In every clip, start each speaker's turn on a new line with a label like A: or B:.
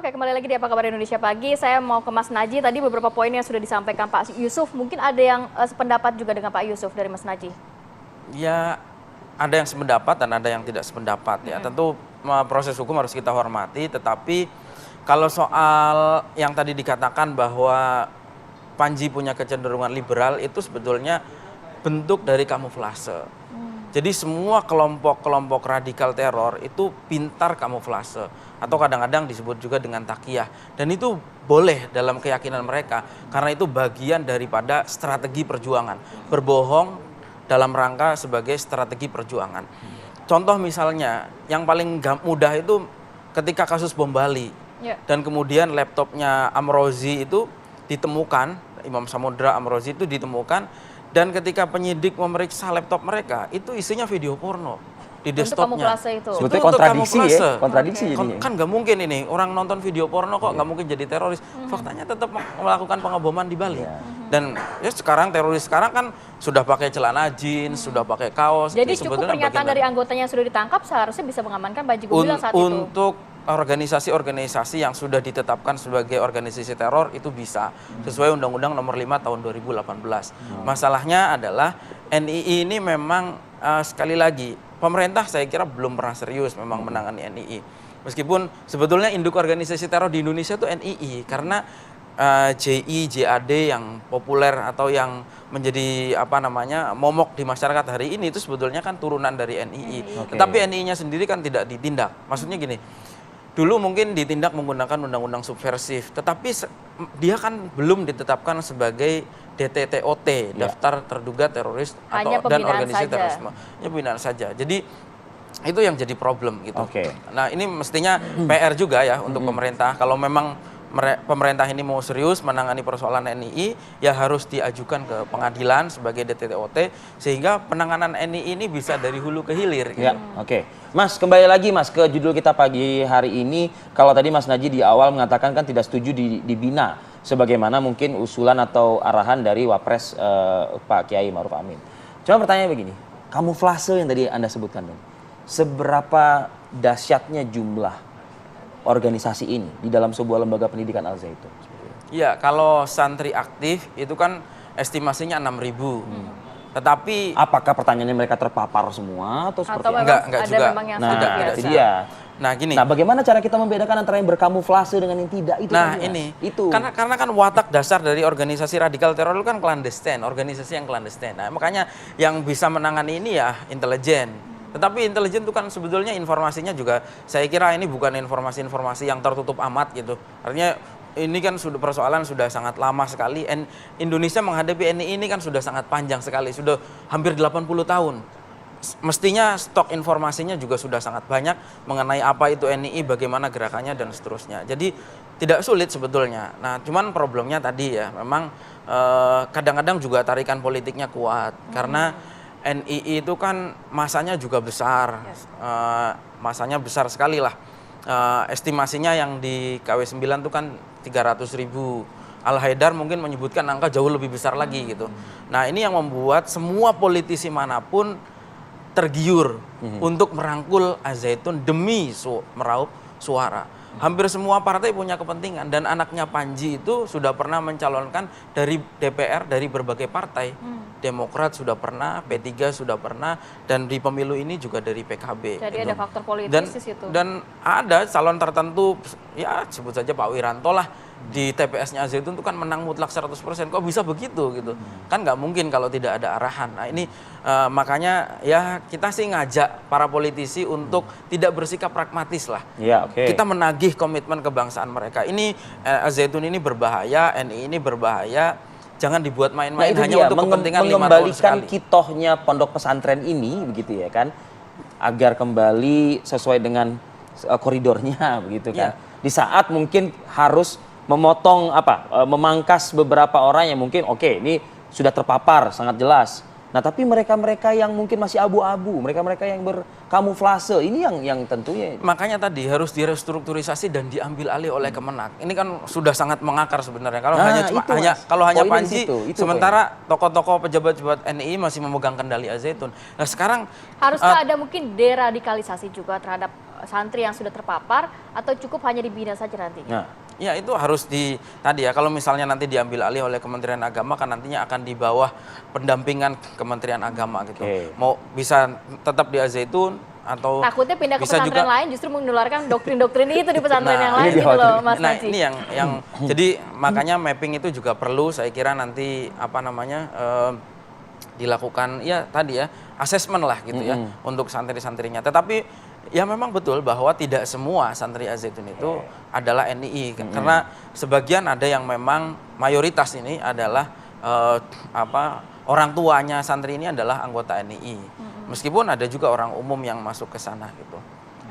A: Oke, kembali lagi di Apa Kabar Indonesia Pagi. Saya mau ke Mas Naji. Tadi beberapa poin yang sudah disampaikan Pak Yusuf. Mungkin ada yang sependapat juga dengan Pak Yusuf dari Mas Naji.
B: Ya, ada yang sependapat dan ada yang tidak sependapat ya. Tentu proses hukum harus kita hormati, tetapi kalau soal yang tadi dikatakan bahwa Panji punya kecenderungan liberal, itu sebetulnya bentuk dari kamuflase. Jadi semua kelompok-kelompok radikal teror itu pintar kamuflase atau kadang-kadang disebut juga dengan takiyah, dan itu boleh dalam keyakinan mereka karena itu bagian daripada strategi perjuangan, berbohong dalam rangka sebagai strategi perjuangan. Contoh misalnya yang paling mudah itu ketika kasus bom Bali dan kemudian laptopnya Amrozi itu ditemukan, Imam Samudra Amrozi itu ditemukan. Dan ketika penyidik memeriksa laptop mereka, itu isinya video porno di desktopnya.
A: Itu.
C: Sebetulnya kontradiksi ya, kontradiksi
A: jadinya.
B: Kan nggak mungkin ini, orang nonton video porno kok nggak mungkin jadi teroris. Faktanya tetap melakukan pengeboman di Bali. Dan ya sekarang teroris sekarang kan sudah pakai celana jeans, sudah pakai kaos.
A: Jadi cukup pernyataan dari anggotanya yang sudah ditangkap seharusnya bisa mengamankan Panji Gumilang saat itu.
B: Untuk organisasi-organisasi yang sudah ditetapkan sebagai organisasi teror itu bisa sesuai Undang-Undang Nomor 5 Tahun 2018. Masalahnya adalah NII ini memang sekali lagi pemerintah saya kira belum pernah serius memang menangani NII. Meskipun sebetulnya induk organisasi teror di Indonesia itu NII karena JI, JAD yang populer atau yang menjadi momok di masyarakat hari ini itu sebetulnya kan turunan dari NII. Tetapi NII-nya sendiri kan tidak ditindak. Maksudnya gini, dulu mungkin ditindak menggunakan undang-undang subversif, tetapi dia kan belum ditetapkan sebagai DTTOT, daftar terduga teroris atau dan organisasi terorisme. Hanya pembinaan saja. Jadi itu yang jadi problem gitu. Nah, ini mestinya PR juga ya untuk pemerintah. Kalau memang pemerintah ini mau serius menangani persoalan NII, ya harus diajukan ke pengadilan sebagai DTTOT sehingga penanganan NII ini bisa dari hulu ke hilir. Gitu.
C: Ya, Mas, kembali lagi Mas ke judul kita pagi hari ini. Kalau tadi Mas Naji di awal mengatakan kan tidak setuju dibina sebagaimana mungkin usulan atau arahan dari Wapres Pak Kiai Ma'ruf Amin. Cuma pertanyaannya begini, kamuflase yang tadi Anda sebutkan, seberapa dahsyatnya jumlah organisasi ini di dalam sebuah lembaga pendidikan Al Zaitun?
B: Ya, kalau santri aktif itu kan estimasinya 6.000. Tetapi
C: apakah pertanyaannya mereka terpapar semua atau seperti apa?
B: Enggak juga.
C: Nah, itu dia.
B: Nah, gini.
C: Nah, bagaimana cara kita membedakan antara yang berkamuflase dengan yang tidak itu?
B: Nah, itu. Karena kan watak dasar dari organisasi radikal teror itu kan clandestine, organisasi yang clandestine. Nah, makanya yang bisa menangani ini ya intelijen. Tetapi intelijen itu kan sebetulnya informasinya juga saya kira ini bukan informasi-informasi yang tertutup amat gitu. Artinya ini kan persoalan sudah sangat lama sekali. Indonesia menghadapi NII ini kan sudah sangat panjang sekali, sudah hampir 80 tahun. Mestinya stok informasinya juga sudah sangat banyak mengenai apa itu NII, bagaimana gerakannya dan seterusnya. Jadi tidak sulit sebetulnya. Nah, cuman problemnya tadi ya, memang kadang-kadang juga tarikan politiknya kuat karena NII itu kan masanya juga besar, masanya besar sekali lah. Estimasinya yang di KW9 itu kan 300.000. Al-Haidar mungkin menyebutkan angka jauh lebih besar lagi gitu. Nah, ini yang membuat semua politisi manapun tergiur untuk merangkul Al-Zaitun demi meraup suara. Hampir semua partai punya kepentingan dan anaknya Panji itu sudah pernah mencalonkan dari DPR dari berbagai partai. Demokrat sudah pernah, P3 sudah pernah, dan di pemilu ini juga dari PKB.
A: Jadi
B: gitu.
A: ada faktor politis di situ.
B: Dan ada calon tertentu, ya sebut saja Pak Wiranto lah, di TPS-nya Zaitun itu kan menang mutlak 100%. Kok bisa begitu gitu? Kan nggak mungkin kalau tidak ada arahan. Nah, ini makanya ya kita sih ngajak para politisi untuk tidak bersikap pragmatis lah. Kita menagih komitmen kebangsaan mereka. Ini Zaitun ini berbahaya, NII ini berbahaya. Jangan dibuat main-main hanya untuk kepentingan 5 tahun sekali.
C: Mengembalikan kitohnya pondok pesantren ini begitu ya kan, agar kembali sesuai dengan koridornya begitu kan. Di saat mungkin harus memotong memangkas beberapa orang yang mungkin ini sudah terpapar sangat jelas. Nah, tapi mereka-mereka yang mungkin masih abu-abu, mereka-mereka yang berkamuflase, ini yang tentunya.
B: Makanya tadi harus direstrukturisasi dan diambil alih oleh Kemenak. Ini kan sudah sangat mengakar sebenarnya. Kalau hanya Panji, sementara tokoh-tokoh pejabat-pejabat NII masih memegang kendali Al Zaitun. Nah, sekarang
A: haruskah ada mungkin deradikalisasi juga terhadap santri yang sudah terpapar atau cukup hanya dibina saja nantinya?
C: Nah,
B: Ya itu harus tadi ya, kalau misalnya nanti diambil alih oleh Kementerian Agama kan nantinya akan di bawah pendampingan Kementerian Agama gitu.
C: Oke.
B: Mau bisa tetap di Al-Zaitun atau
A: Takutnya pindah ke
B: bisa
A: pesantren
B: juga.
A: lain justru menularkan doktrin-doktrin itu di pesantren
B: Nah,
A: yang
C: ini
A: lain gitu loh
C: dikhawatirkan.
A: Mas
B: Nah
A: Najih.
B: ini yang jadi makanya mapping itu juga perlu, saya kira nanti apa namanya dilakukan ya tadi ya asesmen lah gitu ya untuk santri-santrinya. Tetapi ya memang betul bahwa tidak semua santri Al-Zaitun itu adalah NII karena sebagian ada yang memang mayoritas ini adalah orang tuanya santri ini adalah anggota NII. Meskipun ada juga orang umum yang masuk ke sana gitu.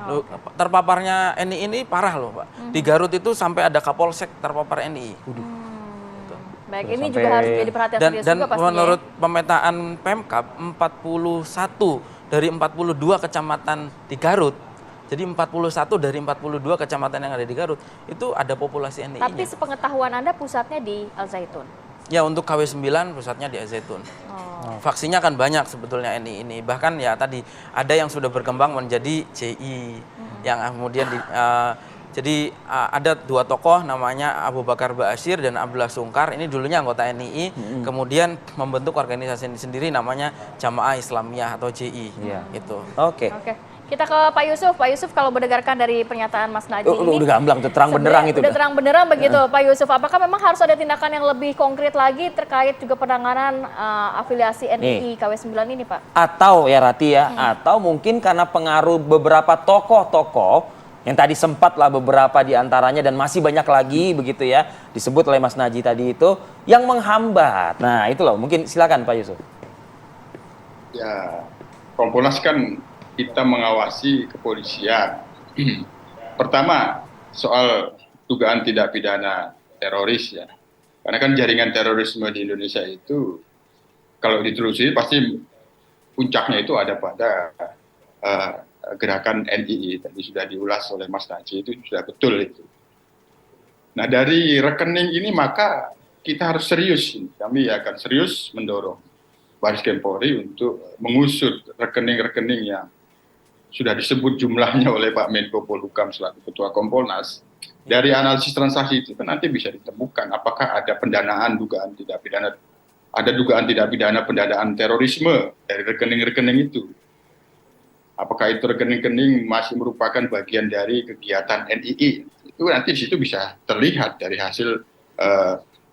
B: Loh, terpaparnya NII ini parah loh, Pak. Di Garut itu sampai ada Kapolsek terpapar NII.
A: Baik,
C: Udah
A: ini
C: sampai-
A: juga harus jadi perhatian
B: Dan,
A: serius
B: dan
A: juga pastinya.
B: menurut pemetaan Pemkab 41 dari 42 kecamatan di Garut. Jadi 41 dari 42 kecamatan yang ada di Garut itu ada populasi NII-nya.
A: Tapi sepengetahuan Anda pusatnya di Al-Zaitun.
B: Ya untuk KW9 pusatnya di Al-Zaitun. Vaksinnya kan banyak sebetulnya ini. Bahkan ya tadi ada yang sudah berkembang menjadi JI yang kemudian jadi ada dua tokoh namanya Abu Bakar Ba'asyir dan Abdullah Sungkar. Ini dulunya anggota NII, kemudian membentuk organisasi sendiri namanya Jamaah Islamiyah atau JI.
C: Iya.
B: Gitu.
C: Oke.
A: Oke. Kita ke Pak Yusuf. Pak Yusuf, kalau berdasarkan dari pernyataan Mas Najih ini
C: Udah gamblang tuh, terang benderang itu.
A: Udah terang benderang begitu, Pak Yusuf. Apakah memang harus ada tindakan yang lebih konkret lagi terkait juga penanganan afiliasi NII KW9 ini, Pak?
C: Atau ya Rati ya, atau mungkin karena pengaruh beberapa tokoh-tokoh yang tadi sempat lah beberapa di antaranya dan masih banyak lagi begitu ya, disebut oleh Mas Najih tadi itu yang menghambat. Nah itu loh, mungkin silakan Pak Yusuf.
D: Ya, Kompolnas kan kita mengawasi kepolisian. Pertama, soal dugaan tindak pidana teroris ya. Karena kan jaringan terorisme di Indonesia itu kalau ditelusuri pasti puncaknya itu ada pada gerakan NII. Tadi sudah diulas oleh Mas Najih, itu sudah betul itu. Nah dari rekening ini maka kita harus serius. Kami akan serius mendorong Baris Krim Polri untuk mengusut rekening-rekening yang sudah disebut jumlahnya oleh Pak Menko Polhukam selaku Ketua Kompolnas. Dari analisis transaksi itu kan nanti bisa ditemukan apakah ada pendanaan dugaan tidak pidana, ada dugaan tidak pidana pendanaan terorisme dari rekening-rekening itu. Apakah itu rekening-rekening masih merupakan bagian dari kegiatan NII? Itu nanti di situ bisa terlihat dari hasil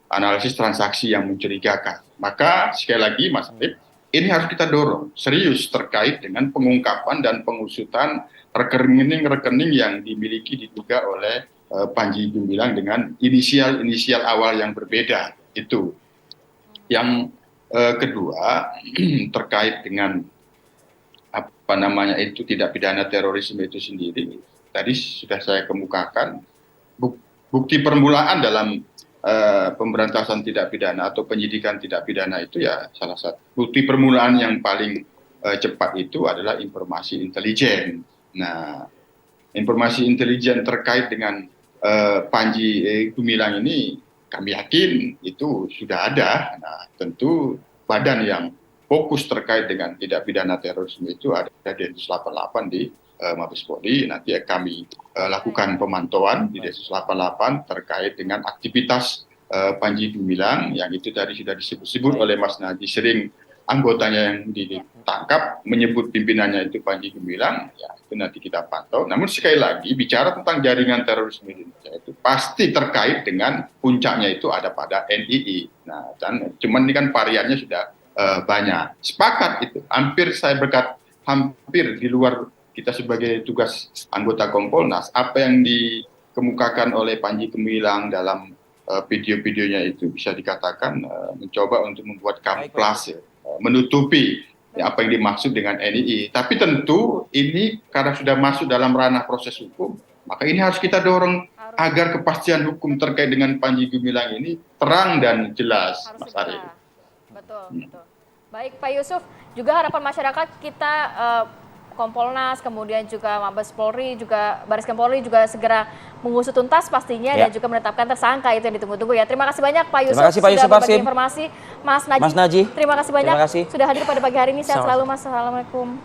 D: analisis transaksi yang mencurigakan. Maka sekali lagi Mas Arif, ini harus kita dorong serius terkait dengan pengungkapan dan pengusutan rekening-rekening yang dimiliki diduga oleh Panji Gumilang dengan inisial-inisial awal yang berbeda itu. Yang kedua terkait dengan apa namanya itu tidak pidana terorisme itu sendiri. Tadi sudah saya kemukakan bukti permulaan dalam pemberantasan tidak pidana atau penyidikan tidak pidana itu ya salah satu bukti permulaan yang paling cepat itu adalah informasi intelijen. Nah, informasi intelijen terkait dengan Panji Gumilang ini kami yakin itu sudah ada. Nah, tentu badan yang fokus terkait dengan tidak pidana terorisme itu ada Densus 88 di Mabes Polri. Nanti kami lakukan pemantauan di Densus 88 terkait dengan aktivitas Panji Gumilang yang itu tadi sudah disebut-sebut oleh Mas Najih, sering anggotanya yang ditangkap menyebut pimpinannya itu Panji Gumilang, ya itu nanti kita pantau. Namun sekali lagi bicara tentang jaringan terorisme di Indonesia itu pasti terkait dengan puncaknya itu ada pada NII. Nah, dan cuman ini kan variannya sudah banyak. Sepakat itu, hampir di luar kita sebagai tugas anggota Kompolnas, apa yang dikemukakan oleh Panji Gumilang dalam video-videonya itu bisa dikatakan mencoba untuk membuat kamuflase, menutupi apa yang dimaksud dengan NII. Tapi tentu ini karena sudah masuk dalam ranah proses hukum, maka ini harus kita dorong agar kepastian hukum terkait dengan Panji Gumilang ini terang dan jelas, Mas Arif.
A: Betul. Baik Pak Yusuf, juga harapan masyarakat kita Kompolnas, kemudian juga Mabes Polri, juga Baris Krim Polri juga segera mengusut tuntas pastinya dan juga menetapkan tersangka itu yang ditunggu-tunggu ya. Terima kasih banyak Pak Yusuf sudah berbagi informasi. Mas Najih, terima kasih banyak sudah hadir pada pagi hari ini. Sehat selalu Mas. Assalamualaikum.